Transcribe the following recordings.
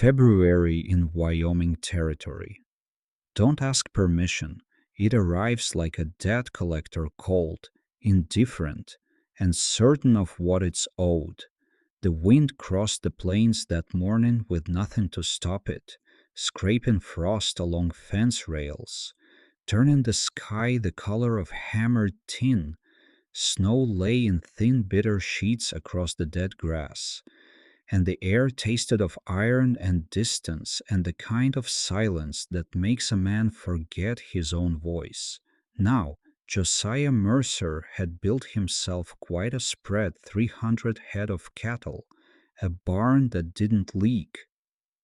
February in Wyoming Territory. Don't ask permission. It arrives like a debt collector, cold, indifferent, and certain of what it's owed. The wind crossed the plains that morning with nothing to stop it, scraping frost along fence rails, turning the sky the color of hammered tin. Snow lay in thin bitter sheets across the dead grass, and the air tasted of iron and distance and the kind of silence that makes a man forget his own voice. Now, Josiah Mercer had built himself quite a spread 300 head of cattle, a barn that didn't leak,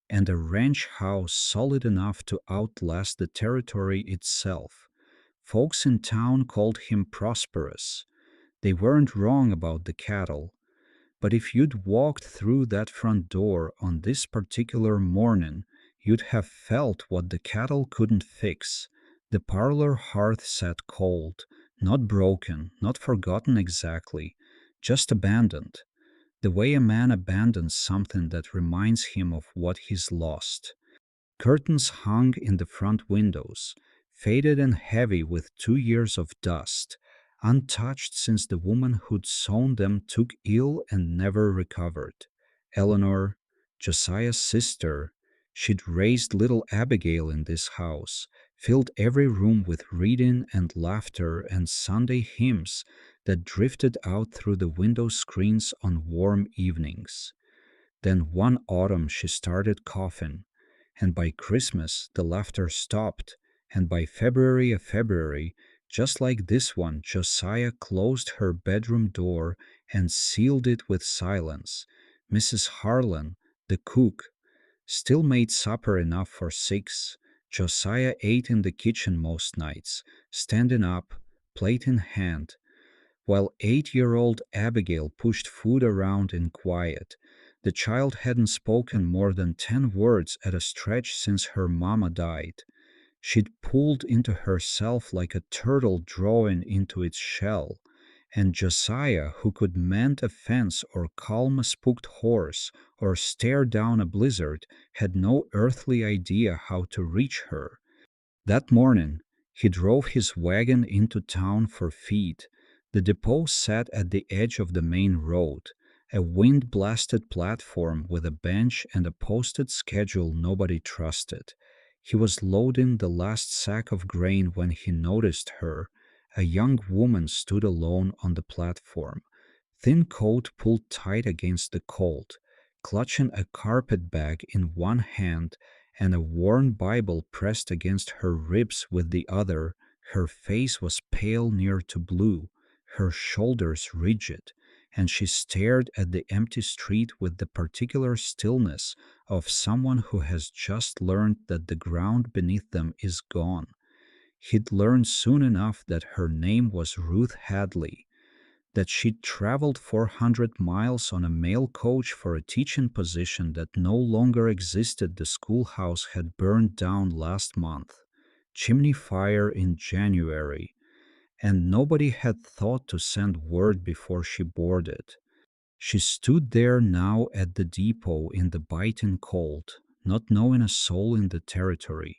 and a ranch house solid enough to outlast the territory itself. Folks in town called him prosperous. They weren't wrong about the cattle, but if you'd walked through that front door on this particular morning, you'd have felt what the cattle couldn't fix. The parlor hearth sat cold, not broken, not forgotten exactly, just abandoned, the way a man abandons something that reminds him of what he's lost. Curtains hung in the front windows, faded and heavy with 2 years of dust, untouched since the woman who'd sewn them took ill and never recovered. Eleanor, Josiah's sister, she'd raised little Abigail in this house, filled every room with reading and laughter and Sunday hymns that drifted out through the window screens on warm evenings. Then one autumn she started coughing, and by Christmas the laughter stopped, and by February, just like this one, Josiah closed her bedroom door and sealed it with silence. Mrs. Harlan, the cook, still made supper enough for 6. Josiah ate in the kitchen most nights, standing up, plate in hand, while 8-year-old Abigail pushed food around in quiet. The child hadn't spoken more than 10 words at a stretch since her mama died. She'd pulled into herself like a turtle drawing into its shell, and Josiah, who could mend a fence or calm a spooked horse or stare down a blizzard, had no earthly idea how to reach her. That morning, he drove his wagon into town for feed. The depot sat at the edge of the main road, a wind-blasted platform with a bench and a posted schedule nobody trusted. He was loading the last sack of grain when he noticed her. A young woman stood alone on the platform, thin coat pulled tight against the cold, clutching a carpetbag in one hand and a worn Bible pressed against her ribs with the other. Her face was pale near to blue, her shoulders rigid, and she stared at the empty street with the particular stillness of someone who has just learned that the ground beneath them is gone. He'd learned soon enough that her name was Ruth Hadley, that she'd traveled 400 miles on a mail coach for a teaching position that no longer existed. The schoolhouse had burned down last month, chimney fire in January, and nobody had thought to send word before she boarded. She stood there now at the depot in the biting cold, not knowing a soul in the territory,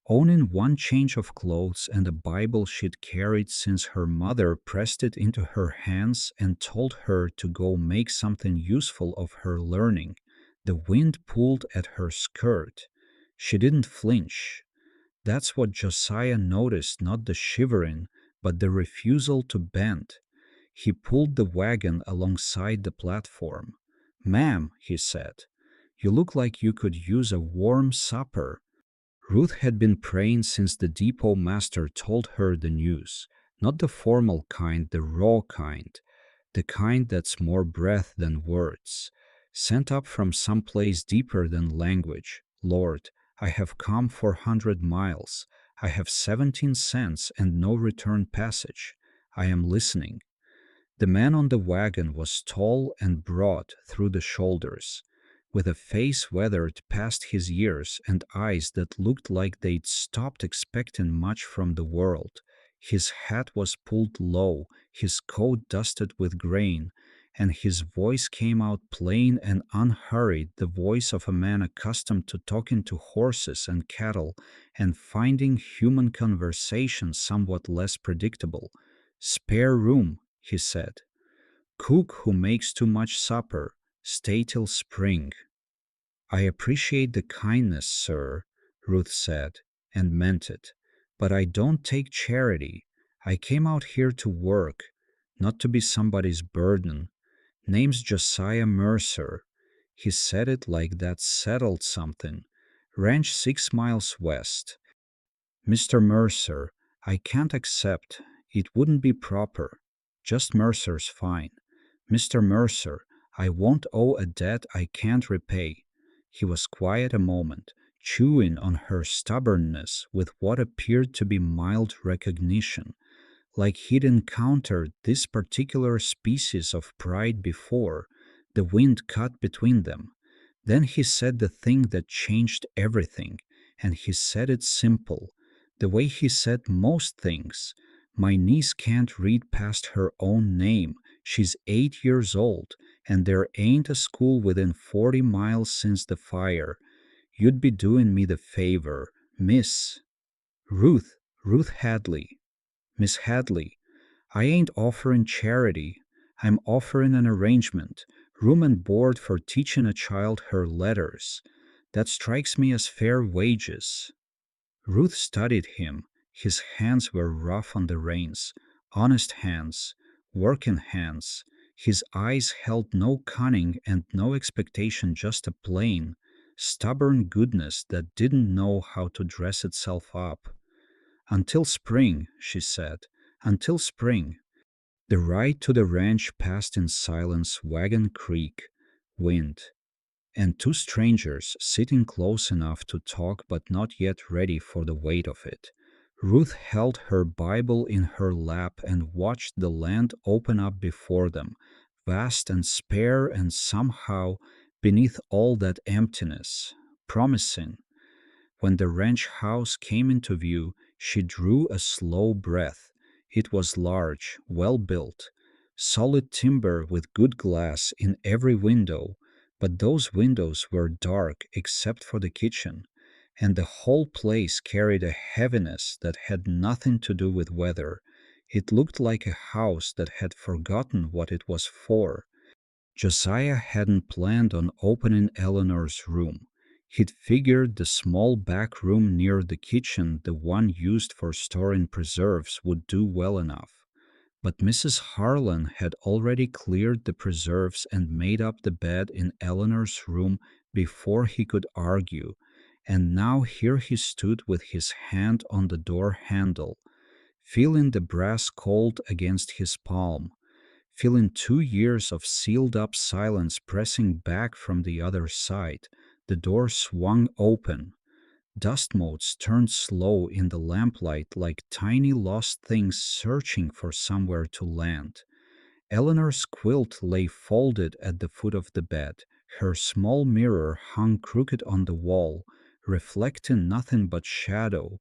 owning one change of clothes and a Bible she'd carried since her mother pressed it into her hands and told her to go make something useful of her learning. The wind pulled at her skirt. She didn't flinch. That's what Josiah noticed, not the shivering, but the refusal to bend. He pulled the wagon alongside the platform. "Ma'am," he said, "you look like you could use a warm supper." Ruth had been praying since the depot master told her the news, not the formal kind, the raw kind, the kind that's more breath than words, sent up from some place deeper than language. "Lord, I have come 400 miles. I have 17 cents and no return passage. I am listening." The man on the wagon was tall and broad through the shoulders, with a face weathered past his years and eyes that looked like they'd stopped expecting much from the world. His hat was pulled low, his coat dusted with grain, and his voice came out plain and unhurried, the voice of a man accustomed to talking to horses and cattle and finding human conversation somewhat less predictable. "Spare room," he said. "Cook who makes too much supper, stay till spring." "I appreciate the kindness, sir," Ruth said, and meant it. "But I don't take charity. I came out here to work, not to be somebody's burden. Name's Josiah Mercer." He said it like that settled something. "Ranch 6 miles west. Mr. Mercer, I can't accept. It wouldn't be proper. Just Mercer's fine. Mr. Mercer, I won't owe a debt I can't repay." He was quiet a moment, chewing on her stubbornness with what appeared to be mild recognition, like he'd encountered this particular species of pride before. The wind cut between them. Then he said the thing that changed everything, and he said it simple, the way he said most things. "My niece can't read past her own name. She's 8 years old, and there ain't a school within 40 miles since the fire. You'd be doing me the favor, Miss Ruth Hadley. Miss Hadley, I ain't offering charity. I'm offering an arrangement, room and board for teaching a child her letters. That strikes me as fair wages." Ruth studied him. His hands were rough on the reins, honest hands, working hands. His eyes held no cunning and no expectation, just a plain, stubborn goodness that didn't know how to dress itself up. "Until spring," she said. "Until spring." The ride to the ranch passed in silence, wagon creak, wind, and two strangers sitting close enough to talk but not yet ready for the weight of it. Ruth held her Bible in her lap and watched the land open up before them, vast and spare and somehow, beneath all that emptiness, promising. When the ranch house came into view, she drew a slow breath. It was large, well built, solid timber with good glass in every window, but those windows were dark except for the kitchen, and the whole place carried a heaviness that had nothing to do with weather. It looked like a house that had forgotten what it was for. Josiah hadn't planned on opening Eleanor's room. He'd figured the small back room near the kitchen, the one used for storing preserves, would do well enough. But Mrs. Harlan had already cleared the preserves and made up the bed in Eleanor's room before he could argue, and now here he stood with his hand on the door handle, feeling the brass cold against his palm, feeling 2 years of sealed up silence pressing back from the other side. The door swung open. Dust motes turned slow in the lamplight like tiny lost things searching for somewhere to land. Eleanor's quilt lay folded at the foot of the bed. Her small mirror hung crooked on the wall, reflecting nothing but shadow.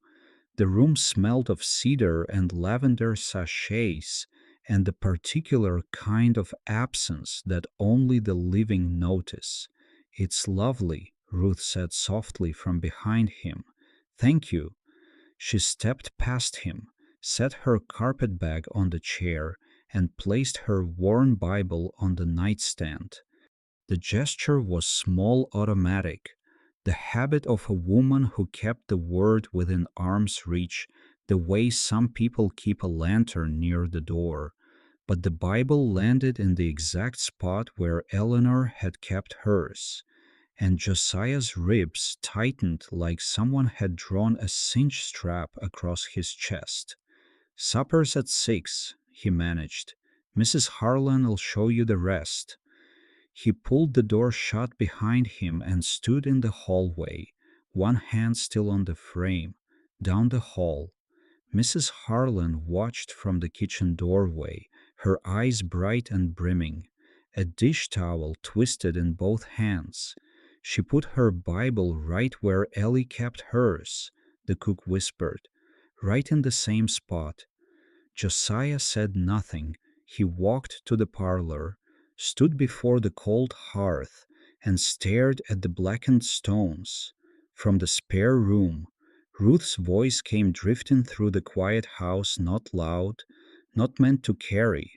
The room smelled of cedar and lavender sachets, and the particular kind of absence that only the living notice. "It's lovely," Ruth said softly from behind him. "Thank you." She stepped past him, set her carpetbag on the chair, and placed her worn Bible on the nightstand. The gesture was small, automatic, the habit of a woman who kept the word within arm's reach, the way some people keep a lantern near the door. But the Bible landed in the exact spot where Eleanor had kept hers, and Josiah's ribs tightened like someone had drawn a cinch strap across his chest. "Supper's at 6," he managed. "Mrs. Harlan'll show you the rest." He pulled the door shut behind him and stood in the hallway, one hand still on the frame. Down the hall, Mrs. Harlan watched from the kitchen doorway, her eyes bright and brimming, a dish towel twisted in both hands. She put her Bible right where Ellie kept hers, the cook whispered, right in the same spot. Josiah said nothing. He walked to the parlor, stood before the cold hearth and stared at the blackened stones. From the spare room, Ruth's voice came drifting through the quiet house, not loud, not meant to carry,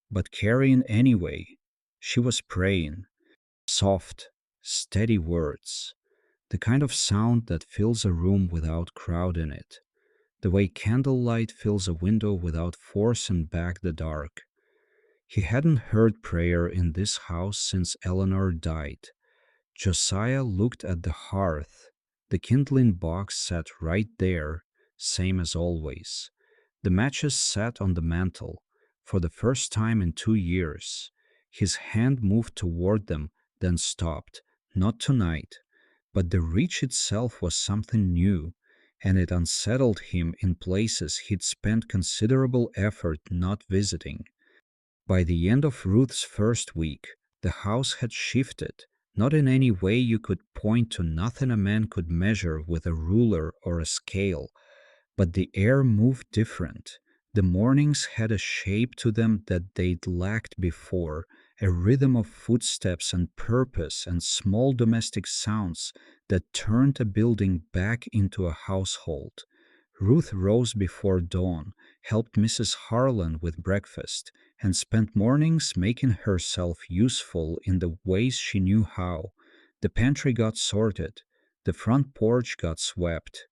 but carrying anyway. She was praying, soft, steady words, the kind of sound that fills a room without crowding it, the way candlelight fills a window without forcing back the dark. He hadn't heard prayer in this house since Eleanor died. Josiah looked at the hearth. The kindling box sat right there, same as always. The matches sat on the mantel. For the first time in 2 years, his hand moved toward them, then stopped. Not tonight. But the reach itself was something new, and it unsettled him in places he'd spent considerable effort not visiting. By the end of Ruth's first week, the house had shifted, not in any way you could point to, nothing a man could measure with a ruler or a scale, but the air moved different. The mornings had a shape to them that they'd lacked before, a rhythm of footsteps and purpose and small domestic sounds that turned a building back into a household. Ruth rose before dawn, helped Mrs. Harlan with breakfast, and spent mornings making herself useful in the ways she knew how. The pantry got sorted, the front porch got swept.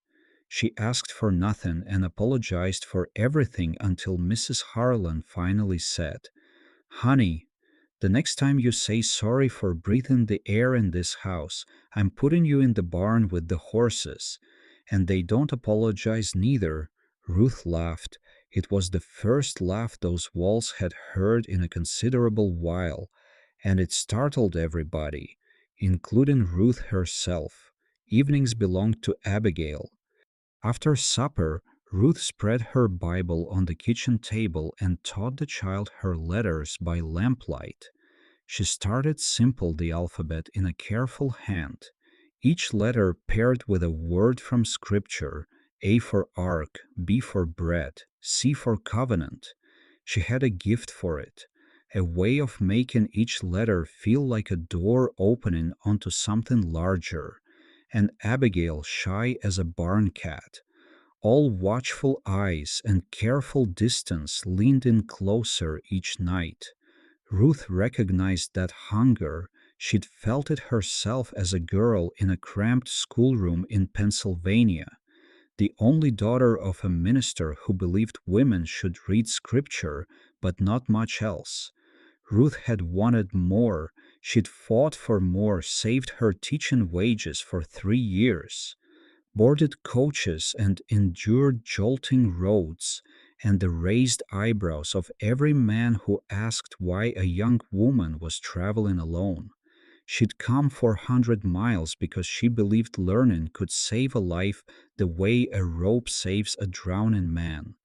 She asked for nothing and apologized for everything until Mrs. Harlan finally said, "Honey, the next time you say sorry for breathing the air in this house, I'm putting you in the barn with the horses." And they don't apologize neither. Ruth laughed. It was the first laugh those walls had heard in a considerable while, and it startled everybody, including Ruth herself. Evenings belonged to Abigail. After supper, Ruth spread her Bible on the kitchen table and taught the child her letters by lamplight. She started simple the alphabet in a careful hand, each letter paired with a word from Scripture: A for ark, B for bread, C for covenant. She had a gift for it, a way of making each letter feel like a door opening onto something larger. And Abigail, shy as a barn cat, all watchful eyes and careful distance, leaned in closer each night. Ruth recognized that hunger. She'd felt it herself as a girl in a cramped schoolroom in Pennsylvania, the only daughter of a minister who believed women should read scripture, but not much else. Ruth had wanted more. She'd fought for more, saved her teaching wages for 3 years, boarded coaches and endured jolting roads and the raised eyebrows of every man who asked why a young woman was traveling alone. She'd come 400 miles because she believed learning could save a life the way a rope saves a drowning man.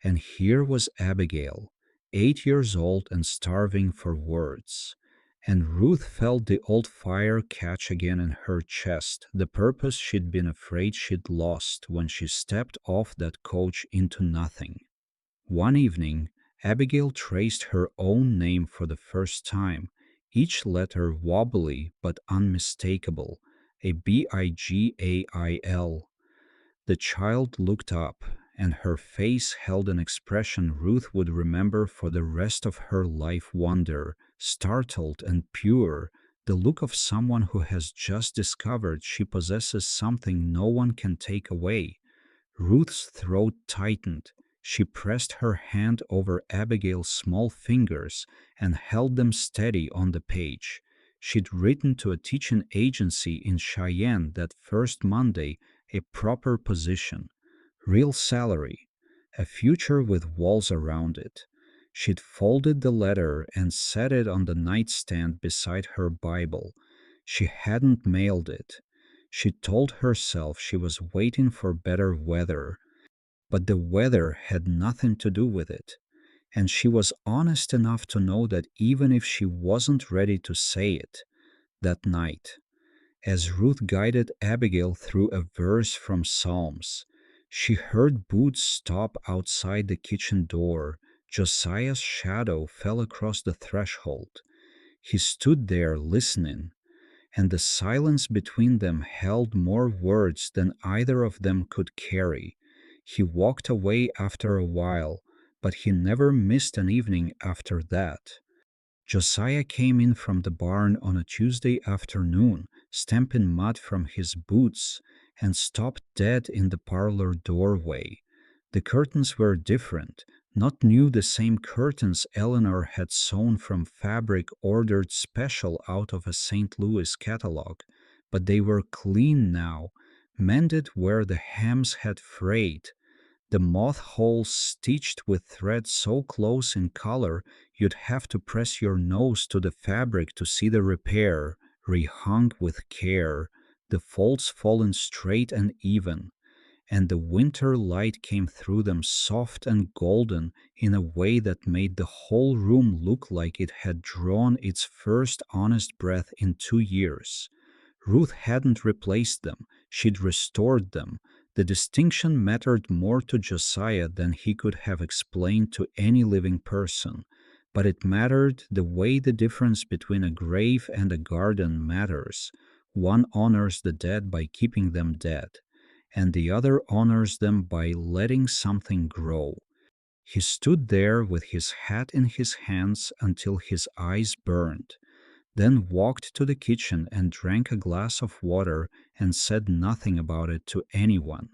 And here was Abigail, 8 years old and starving for words. And Ruth felt the old fire catch again in her chest, the purpose she'd been afraid she'd lost when she stepped off that coach into nothing. One evening, Abigail traced her own name for the first time, each letter wobbly but unmistakable, a Bigail. The child looked up, and her face held an expression Ruth would remember for the rest of her life: wonder, startled and pure, the look of someone who has just discovered she possesses something no one can take away. Ruth's throat tightened. She pressed her hand over Abigail's small fingers and held them steady on the page. She'd written to a teaching agency in Cheyenne that first Monday, a proper position, real salary, a future with walls around it. She'd folded the letter and set it on the nightstand beside her Bible. She hadn't mailed it. She told herself she was waiting for better weather, but the weather had nothing to do with it. And she was honest enough to know that even if she wasn't ready to say it that night, as Ruth guided Abigail through a verse from Psalms, she heard boots stop outside the kitchen door. Josiah's shadow fell across the threshold. He stood there listening, and the silence between them held more words than either of them could carry. He walked away after a while, but he never missed an evening after that. Josiah came in from the barn on a Tuesday afternoon, stamping mud from his boots, and stopped dead in the parlor doorway. The curtains were different, not new the same curtains Eleanor had sewn from fabric ordered special out of a St. Louis catalog, but they were clean now, mended where the hems had frayed, the moth holes stitched with thread so close in color you'd have to press your nose to the fabric to see the repair, rehung with care, the folds fallen straight and even, and the winter light came through them soft and golden in a way that made the whole room look like it had drawn its first honest breath in 2 years. Ruth hadn't replaced them, she'd restored them. The distinction mattered more to Josiah than he could have explained to any living person, but it mattered the way the difference between a grave and a garden matters. One honors the dead by keeping them dead, and the other honors them by letting something grow. He stood there with his hat in his hands until his eyes burned, then walked to the kitchen and drank a glass of water and said nothing about it to anyone.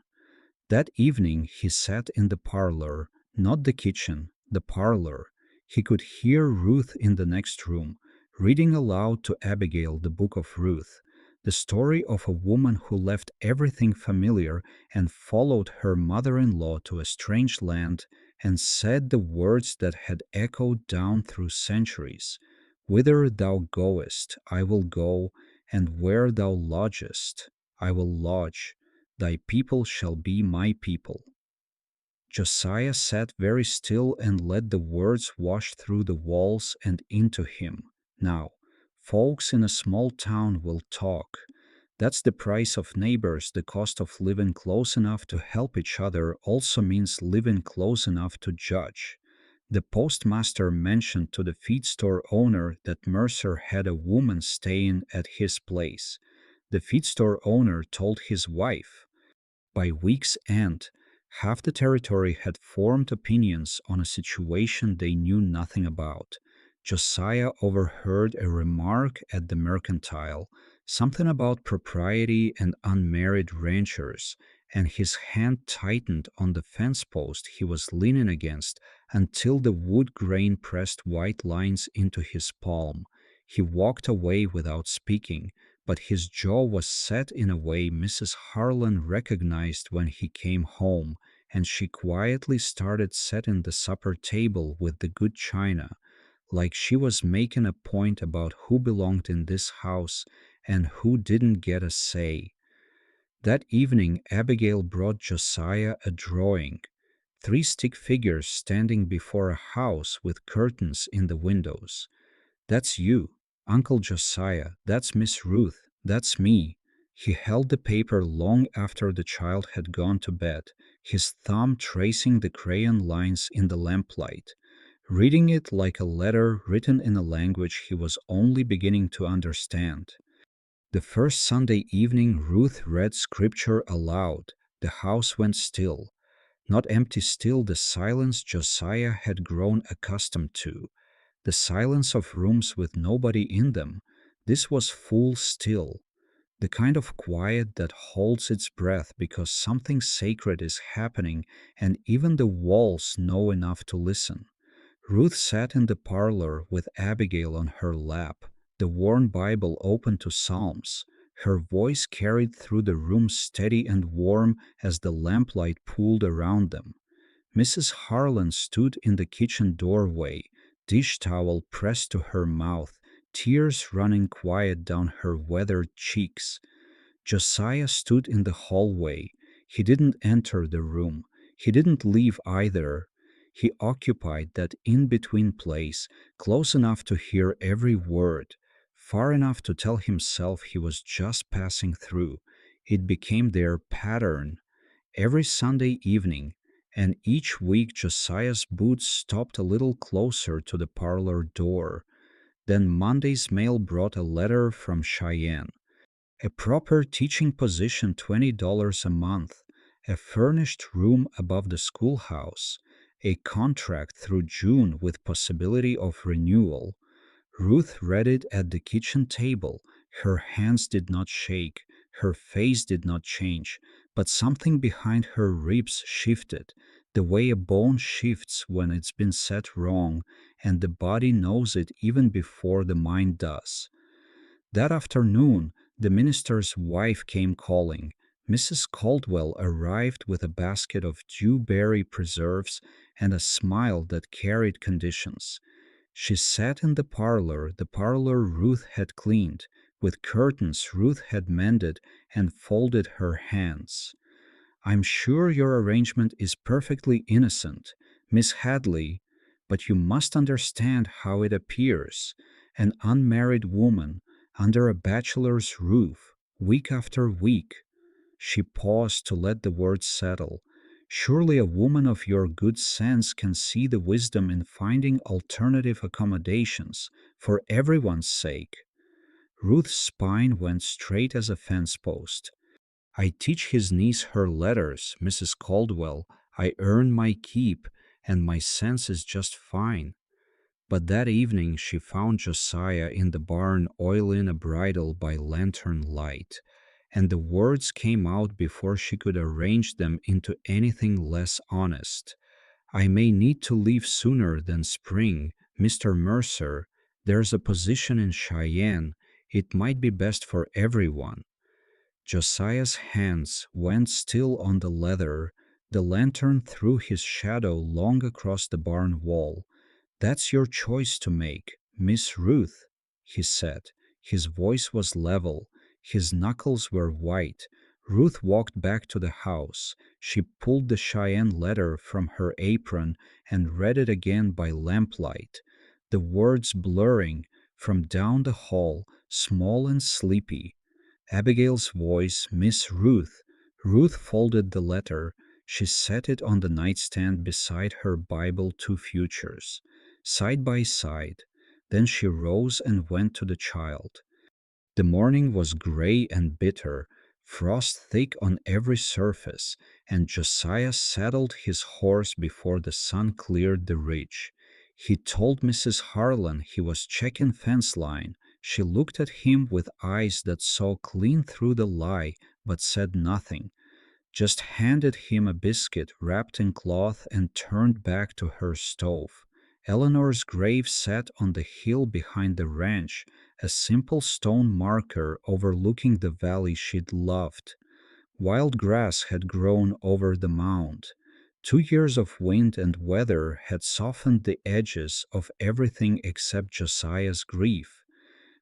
That evening he sat in the parlor, not the kitchen, the parlor. He could hear Ruth in the next room, reading aloud to Abigail the book of Ruth, the story of a woman who left everything familiar and followed her mother-in-law to a strange land and said the words that had echoed down through centuries. Whither thou goest, I will go, and where thou lodgest, I will lodge. Thy people shall be my people. Josiah sat very still and let the words wash through the walls and into him. Now, folks in a small town will talk. That's the price of neighbors. The cost of living close enough to help each other also means living close enough to judge. The postmaster mentioned to the feed store owner that Mercer had a woman staying at his place. The feed store owner told his wife. By week's end, half the territory had formed opinions on a situation they knew nothing about. Josiah overheard a remark at the mercantile, something about propriety and unmarried ranchers, and his hand tightened on the fence post he was leaning against until the wood grain pressed white lines into his palm. He walked away without speaking, but his jaw was set in a way Mrs. Harlan recognized when he came home, and she quietly started setting the supper table with the good china, like she was making a point about who belonged in this house and who didn't get a say. That evening, Abigail brought Josiah a drawing, three stick figures standing before a house with curtains in the windows. That's you, Uncle Josiah, that's Miss Ruth, that's me. He held the paper long after the child had gone to bed, his thumb tracing the crayon lines in the lamplight, reading it like a letter written in a language he was only beginning to understand. The first Sunday evening Ruth read scripture aloud. The house went still, not empty still, the silence Josiah had grown accustomed to. The silence of rooms with nobody in them. This was full still, the kind of quiet that holds its breath because something sacred is happening and even the walls know enough to listen. Ruth sat in the parlor with Abigail on her lap, the worn Bible open to Psalms. Her voice carried through the room steady and warm as the lamplight pooled around them. Mrs. Harlan stood in the kitchen doorway, dish towel pressed to her mouth, tears running quiet down her weathered cheeks. Josiah stood in the hallway. He didn't enter the room. He didn't leave either. He occupied that in-between place, close enough to hear every word, far enough to tell himself he was just passing through. It became their pattern. Every Sunday evening, and each week Josiah's boots stopped a little closer to the parlor door. Then Monday's mail brought a letter from Cheyenne. A proper teaching position, $20 a month, a furnished room above the schoolhouse, a contract through June with possibility of renewal. Ruth read it at the kitchen table. Her hands did not shake, her face did not change, but something behind her ribs shifted, the way a bone shifts when it's been set wrong, and the body knows it even before the mind does. That afternoon, the minister's wife came calling. Mrs. Caldwell arrived with a basket of dewberry preserves and a smile that carried conditions. She sat in the parlor Ruth had cleaned, with curtains Ruth had mended, and folded her hands. I'm sure your arrangement is perfectly innocent, Miss Hadley, but you must understand how it appears. An unmarried woman, under a bachelor's roof, week after week. She paused to let the words settle. Surely a woman of your good sense can see the wisdom in finding alternative accommodations, for everyone's sake. Ruth's spine went straight as a fence post. I teach his niece her letters, Mrs. Caldwell. I earn my keep, and my sense is just fine. But that evening she found Josiah in the barn oiling a bridle by lantern light, and the words came out before she could arrange them into anything less honest. I may need to leave sooner than spring, Mr. Mercer. There's a position in Cheyenne. It might be best for everyone. Josiah's hands went still on the leather. The lantern threw his shadow long across the barn wall. That's your choice to make, Miss Ruth, he said. His voice was level. His knuckles were white. Ruth walked back to the house. She pulled the Cheyenne letter from her apron and read it again by lamplight, the words blurring from down the hall, small and sleepy. Abigail's voice, Miss Ruth. Ruth folded the letter. She set it on the nightstand beside her Bible, Two Futures, side by side. Then she rose and went to the child. The morning was gray and bitter, frost thick on every surface, and Josiah saddled his horse before the sun cleared the ridge. He told Mrs. Harlan he was checking fence line. She looked at him with eyes that saw clean through the lie, but said nothing, just handed him a biscuit wrapped in cloth and turned back to her stove. Eleanor's grave sat on the hill behind the ranch, a simple stone marker overlooking the valley she'd loved. Wild grass had grown over the mound. 2 years of wind and weather had softened the edges of everything except Josiah's grief,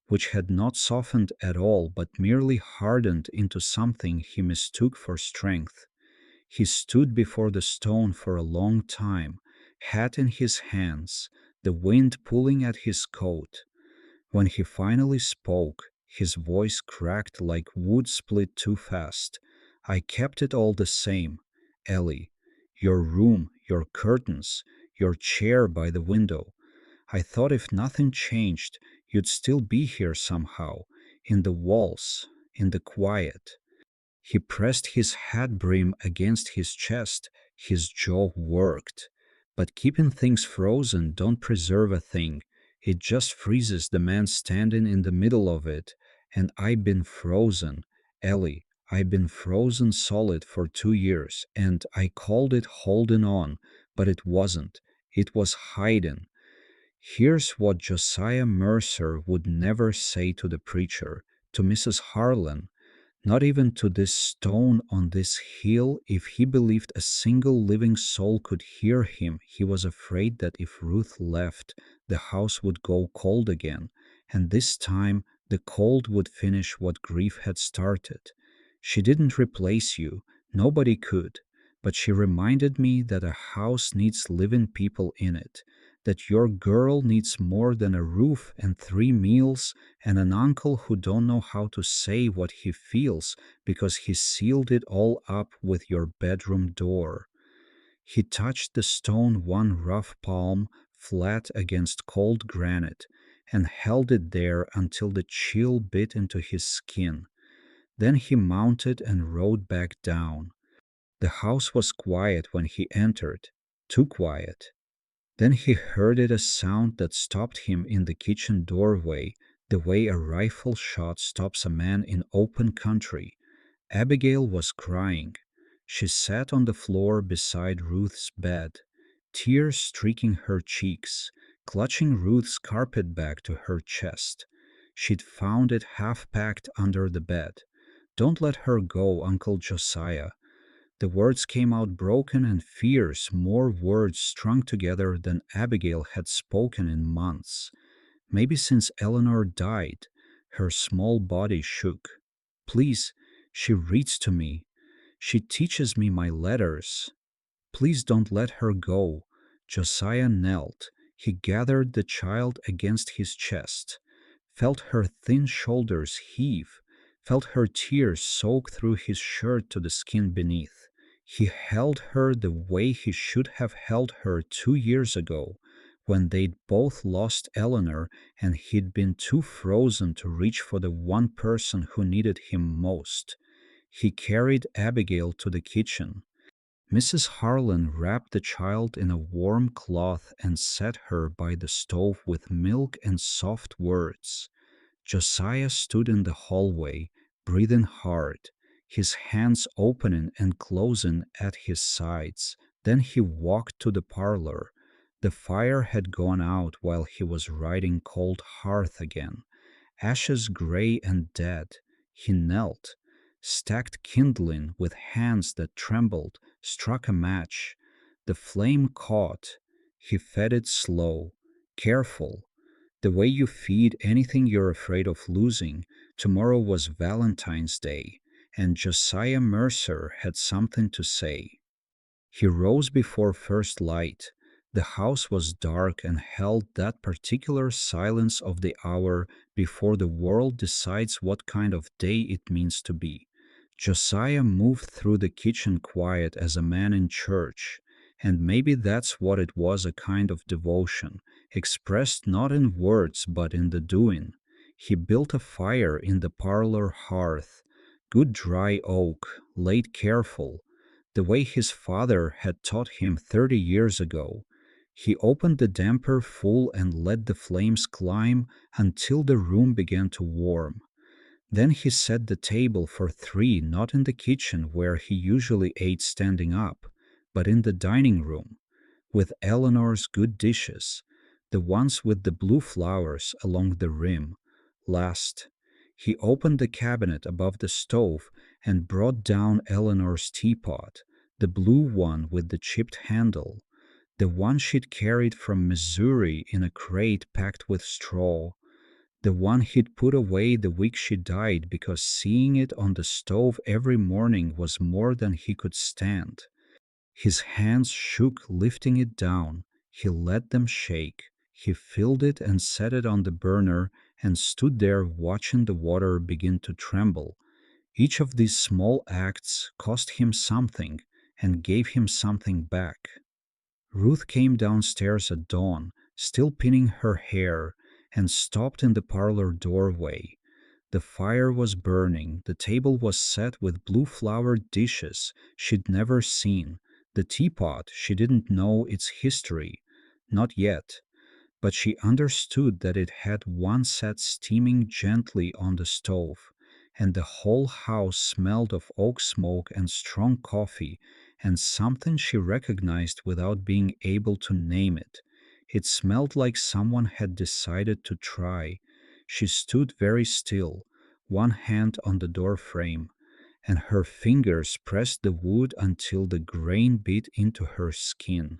which had not softened at all but merely hardened into something he mistook for strength. He stood before the stone for a long time, hat in his hands, the wind pulling at his coat. When he finally spoke, his voice cracked like wood split too fast. I kept it all the same, Ellie. Your room, your curtains, your chair by the window. I thought if nothing changed, you'd still be here somehow, in the walls, in the quiet. He pressed his hat brim against his chest. His jaw worked. But keeping things frozen don't preserve a thing. It just freezes the man standing in the middle of it. And I've been frozen, Ellie. I've been frozen solid for 2 years, and I called it holding on, but it wasn't. It was hiding. Here's what Josiah Mercer would never say to the preacher, to Mrs. Harlan, not even to this stone on this hill. If he believed a single living soul could hear him, he was afraid that if Ruth left, the house would go cold again, and this time the cold would finish what grief had started. She didn't replace you, nobody could, but she reminded me that a house needs living people in it, that your girl needs more than a roof and 3 meals and an uncle who don't know how to say what he feels because he sealed it all up with your bedroom door. He touched the stone one rough palm flat against cold granite, and held it there until the chill bit into his skin. Then he mounted and rode back down. The house was quiet when he entered, too quiet. Then he heard a sound that stopped him in the kitchen doorway, the way a rifle shot stops a man in open country. Abigail was crying. She sat on the floor beside Ruth's bed, tears streaking her cheeks, clutching Ruth's carpetbag to her chest. She'd found it half packed under the bed. "Don't let her go, Uncle Josiah." The words came out broken and fierce, more words strung together than Abigail had spoken in months. Maybe since Eleanor died. Her small body shook. "Please, she reads to me. She teaches me my letters. Please don't let her go." Josiah knelt. He gathered the child against his chest, felt her thin shoulders heave, felt her tears soak through his shirt to the skin beneath. He held her the way he should have held her 2 years ago, when they'd both lost Eleanor and he'd been too frozen to reach for the one person who needed him most. He carried Abigail to the kitchen. Mrs. Harlan wrapped the child in a warm cloth and set her by the stove with milk and soft words. Josiah stood in the hallway, breathing hard, his hands opening and closing at his sides. Then he walked to the parlor. The fire had gone out while he was riding cold hearth again, ashes gray and dead. He knelt, stacked kindling with hands that trembled, struck a match. The flame caught. He fed it slow, careful, the way you feed anything you're afraid of losing. Tomorrow was Valentine's Day, and Josiah Mercer had something to say. He rose before first light. The house was dark and held that particular silence of the hour before the world decides what kind of day it means to be. Josiah moved through the kitchen quiet as a man in church, and maybe that's what it was, a kind of devotion, expressed not in words but in the doing. He built a fire in the parlor hearth, good dry oak, laid careful, the way his father had taught him 30 years ago. He opened the damper full and let the flames climb until the room began to warm. Then he set the table for three, not in the kitchen where he usually ate standing up, but in the dining room, with Eleanor's good dishes, the ones with the blue flowers along the rim. Last, he opened the cabinet above the stove and brought down Eleanor's teapot, the blue one with the chipped handle, the one she'd carried from Missouri in a crate packed with straw, the one he'd put away the week she died because seeing it on the stove every morning was more than he could stand. His hands shook lifting it down. He let them shake. He filled it and set it on the burner and stood there watching the water begin to tremble. Each of these small acts cost him something and gave him something back. Ruth came downstairs at dawn, still pinning her hair, and stopped in the parlor doorway. The fire was burning, the table was set with blue flowered dishes she'd never seen, the teapot she didn't know its history, not yet, but she understood that it had once sat steaming gently on the stove, and the whole house smelled of oak smoke and strong coffee, and something she recognized without being able to name it. It smelled like someone had decided to try. She stood very still, one hand on the door frame, and her fingers pressed the wood until the grain bit into her skin.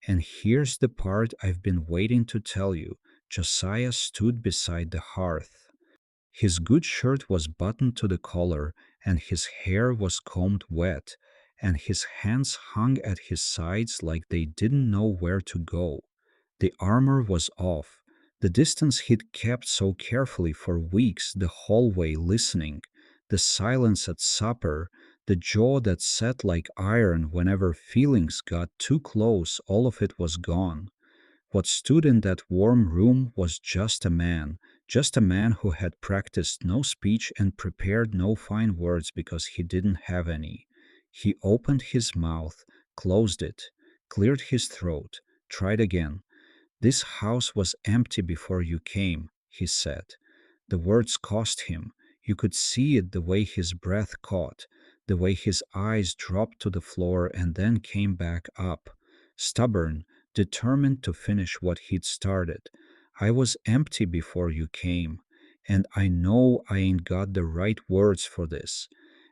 And here's the part I've been waiting to tell you. Josiah stood beside the hearth. His good shirt was buttoned to the collar, and his hair was combed wet, and his hands hung at his sides like they didn't know where to go. The armor was off. The distance he'd kept so carefully for weeks, the hallway listening, the silence at supper, the jaw that set like iron whenever feelings got too close, all of it was gone. What stood in that warm room was just a man who had practiced no speech and prepared no fine words because he didn't have any. He opened his mouth, closed it, cleared his throat, tried again. "This house was empty before you came," he said. The words cost him. You could see it the way his breath caught, the way his eyes dropped to the floor and then came back up. Stubborn, determined to finish what he'd started. "I was empty before you came. And I know I ain't got the right words for this.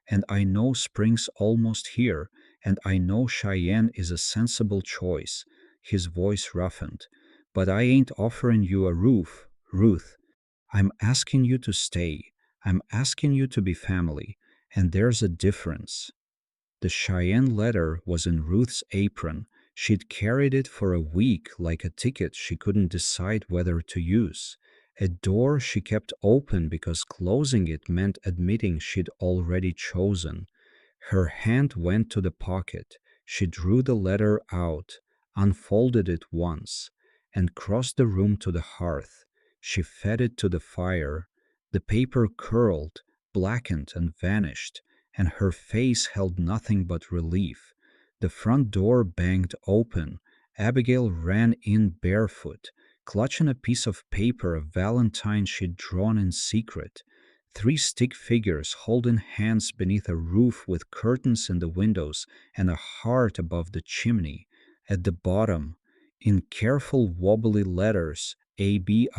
And I know spring's almost here. And I know Cheyenne is a sensible choice." His voice roughened. "But I ain't offering you a roof, Ruth. I'm asking you to stay. I'm asking you to be family. And there's a difference." The Cheyenne letter was in Ruth's apron. She'd carried it for a week like a ticket she couldn't decide whether to use. A door she kept open because closing it meant admitting she'd already chosen. Her hand went to the pocket. She drew the letter out, unfolded it once, and crossed the room to the hearth. She fed it to the fire. The paper curled, blackened, and vanished, and her face held nothing but relief. The front door banged open. Abigail ran in barefoot, clutching a piece of paper of Valentine she'd drawn in secret. Three stick figures holding hands beneath a roof with curtains in the windows and a heart above the chimney. At the bottom, in careful wobbly letters, Abigail.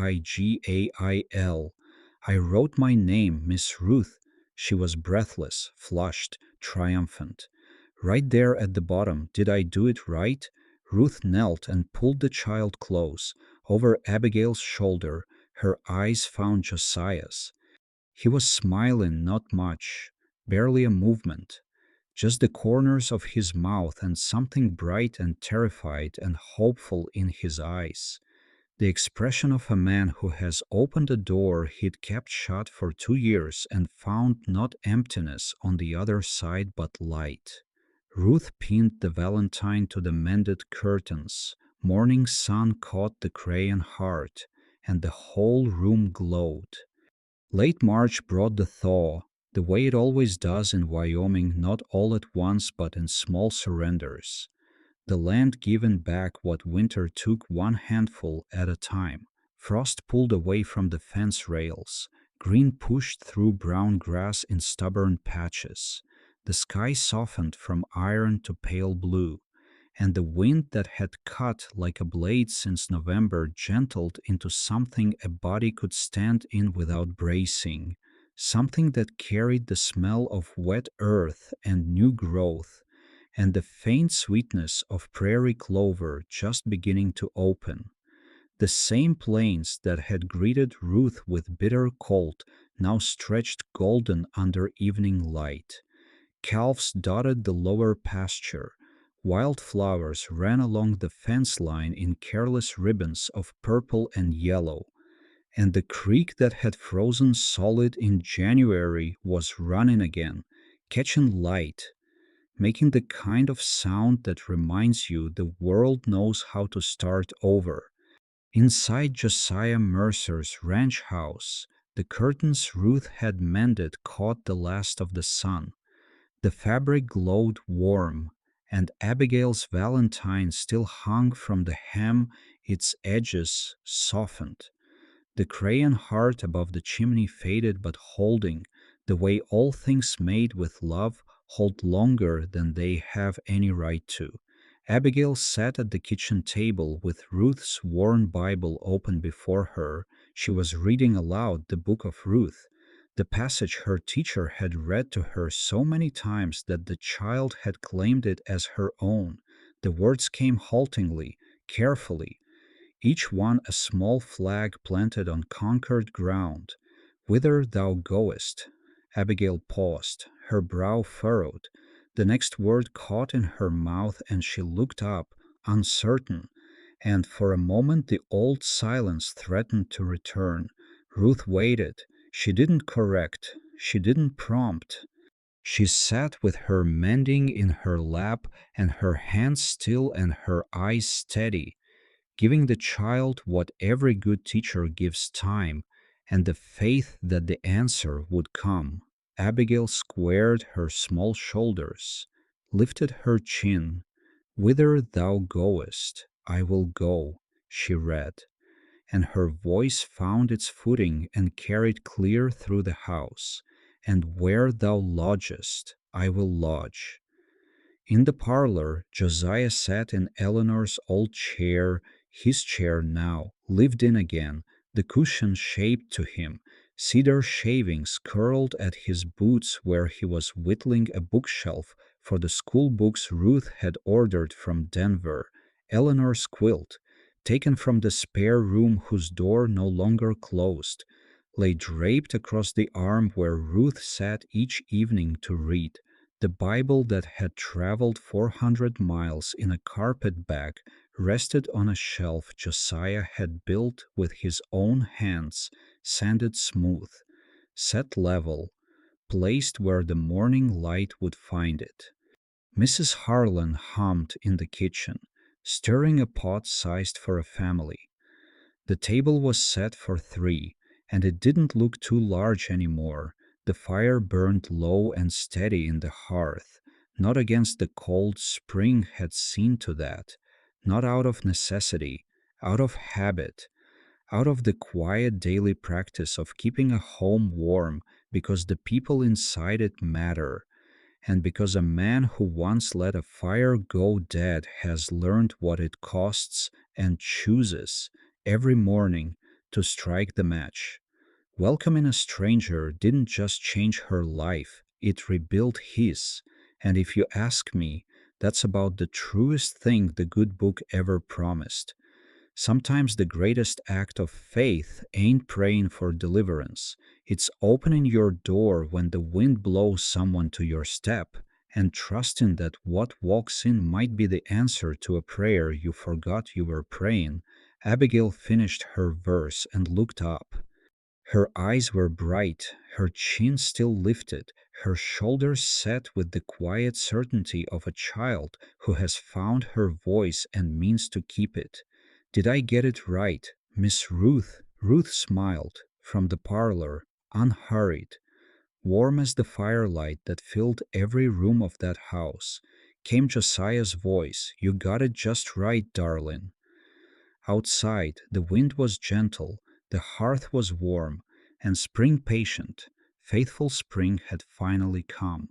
I wrote my name, Miss Ruth. She was breathless, flushed, triumphant. Right there at the bottom, did I do it right? Ruth knelt and pulled the child close. Over Abigail's shoulder, her eyes found Josiah's. He was smiling, not much, barely a movement, just the corners of his mouth and something bright and terrified and hopeful in his eyes. The expression of a man who has opened a door he'd kept shut for 2 years and found not emptiness on the other side but light. Ruth pinned the Valentine to the mended curtains. Morning sun caught the crayon heart, and the whole room glowed. Late March brought the thaw, the way it always does in Wyoming, not all at once but in small surrenders. The land given back what winter took one handful at a time. Frost pulled away from the fence rails. Green pushed through brown grass in stubborn patches. The sky softened from iron to pale blue, and the wind that had cut like a blade since November gentled into something a body could stand in without bracing, something that carried the smell of wet earth and new growth, and the faint sweetness of prairie clover just beginning to open. The same plains that had greeted Ruth with bitter cold now stretched golden under evening light. Calves dotted the lower pasture. Wild flowers ran along the fence line in careless ribbons of purple and yellow, and the creek that had frozen solid in January was running again, catching light, making the kind of sound that reminds you the world knows how to start over. Inside Josiah Mercer's ranch house, the curtains Ruth had mended caught the last of the sun. The fabric glowed warm, and Abigail's Valentine still hung from the hem, its edges softened. The crayon heart above the chimney faded but holding, the way all things made with love hold longer than they have any right to. Abigail sat at the kitchen table with Ruth's worn Bible open before her. She was reading aloud the book of Ruth, the passage her teacher had read to her so many times that the child had claimed it as her own. The words came haltingly, carefully, each one a small flag planted on conquered ground. "Whither thou goest." Abigail paused, her brow furrowed. The next word caught in her mouth and she looked up, uncertain, and for a moment the old silence threatened to return. Ruth waited. She didn't correct. She didn't prompt. She sat with her mending in her lap and her hands still and her eyes steady. giving the child what every good teacher gives time and the faith that the answer would come. Abigail squared her small shoulders, lifted her chin. Whither thou goest, I will go, she read, and her voice found its footing and carried clear through the house. And where thou lodgest, I will lodge. In the parlor, Josiah sat in Eleanor's old chair, his chair now, lived in again, the cushion shaped to him, cedar shavings curled at his boots where he was whittling a bookshelf for the school books Ruth had ordered from Denver, Eleanor's quilt, taken from the spare room whose door no longer closed, lay draped across the arm where Ruth sat each evening to read. The Bible that had traveled 400 miles in a carpetbag rested on a shelf Josiah had built with his own hands, sanded smooth, set level, placed where the morning light would find it. Mrs. Harlan hummed in the kitchen, stirring a pot sized for a family. The table was set for three, and it didn't look too large anymore. The fire burned low and steady in the hearth, not against the cold spring had seen to that, not out of necessity, out of habit, out of the quiet daily practice of keeping a home warm because the people inside it matter, and because a man who once let a fire go dead has learned what it costs and chooses every morning to strike the match. Welcoming a stranger didn't just change her life, it rebuilt his. And if you ask me, that's about the truest thing the good book ever promised. Sometimes the greatest act of faith ain't praying for deliverance. It's opening your door when the wind blows someone to your step and trusting that what walks in might be the answer to a prayer you forgot you were praying. Abigail finished her verse and looked up. Her eyes were bright, her chin still lifted, her shoulders set with the quiet certainty of a child who has found her voice and means to keep it. Did I get it right, Miss Ruth? Ruth smiled from the parlor, unhurried, warm as the firelight that filled every room of that house. Came Josiah's voice. You got it just right, darling. Outside, the wind was gentle, the hearth was warm, and spring patient. Faithful spring had finally come.